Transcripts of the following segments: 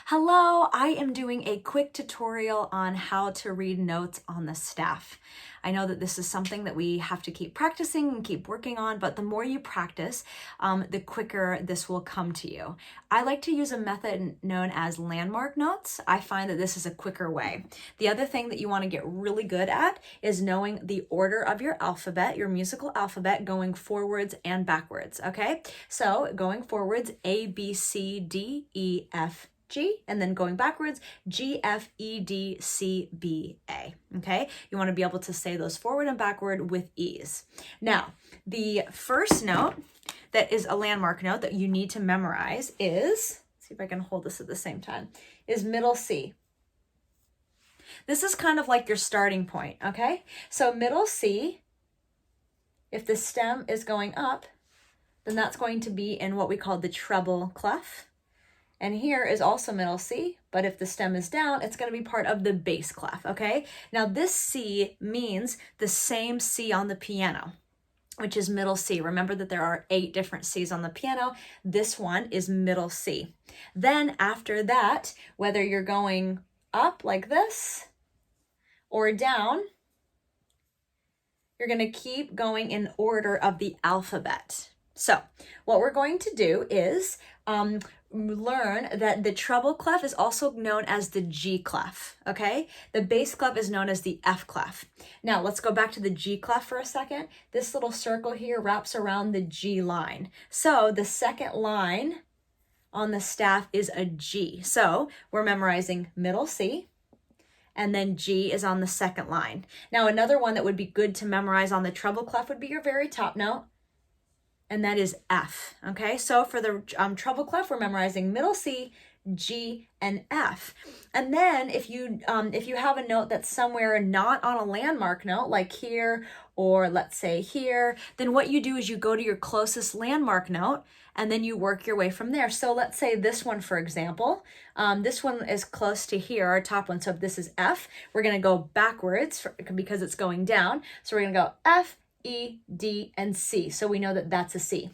Hello, I am doing a quick tutorial on how to read notes on the staff. I know that this is something that we have to keep practicing and keep working on, but the more you practice, the quicker this will come to you. I like to use a method known as landmark notes. I find that this is a quicker way. The other thing that you want to get really good at is knowing the order of your alphabet, your musical alphabet, going forwards and backwards, okay? So going forwards, A, B, C, D, E, F, G, and then going backwards, G, F, E, D, C, B, A, okay? You want to be able to say those forward and backward with ease. Now, the first note that is a landmark note that you need to memorize is, let's see if I can hold this at the same time, is middle C. This is kind of like your starting point, okay? So middle C, if the stem is going up, then that's going to be in what we call the treble clef. And here is also middle C, but if the stem is down, it's going to be part of the bass clef, okay? Now this C means the same C on the piano, which is middle C. Remember that there are 8 different C's on the piano. This one is middle C. Then after that, whether you're going up like this or down, you're going to keep going in order of the alphabet. So what we're going to do is learn that the treble clef is also known as the G clef, okay? The bass clef is known as the F clef. Now let's go back to the G clef for a second. This little circle here wraps around the G line. So the second line on the staff is a G. So we're memorizing middle C, and then G is on the second line. Now another one that would be good to memorize on the treble clef would be your very top note, and that is F, okay? So for the treble clef, we're memorizing middle C, G, and F. And then if you have a note that's somewhere not on a landmark note, like here, or let's say here, then what you do is you go to your closest landmark note, and then you work your way from there. So let's say this one, for example, this one is close to here, our top one. So if this is F, we're gonna go backwards because it's going down. So we're gonna go F, E, D, and C. So we know that that's a C.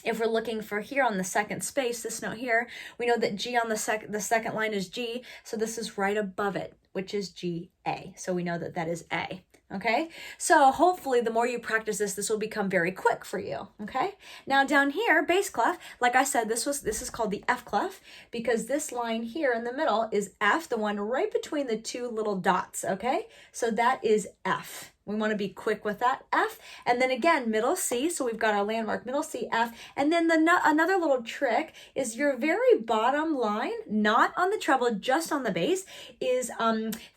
If we're looking for here on the second space, this note here, we know that G on the second line is G, so this is right above it, which is G, A. So we know that that is A, okay? So hopefully the more you practice this will become very quick for you, okay? Now down here, bass clef, like I said, this is called the F clef because this line here in the middle is F, the one right between the 2 little dots, okay? So that is F. We want to be quick with that, F. And then again, middle C, so we've got our landmark, middle C, F. And then another little trick is your very bottom line, not on the treble, just on the bass, is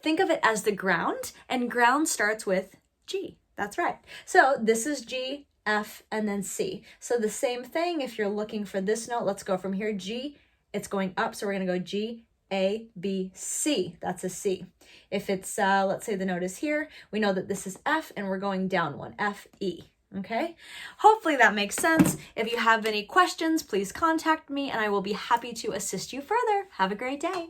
think of it as the ground, and ground starts with G. That's right. So this is G, F, and then C. So the same thing, if you're looking for this note, let's go from here, G, it's going up, so we're going to go G, A, B, C. That's a C. If it's, let's say the note is here, we know that this is F and we're going down one, F, E, okay? Hopefully that makes sense. If you have any questions, please contact me and I will be happy to assist you further. Have a great day.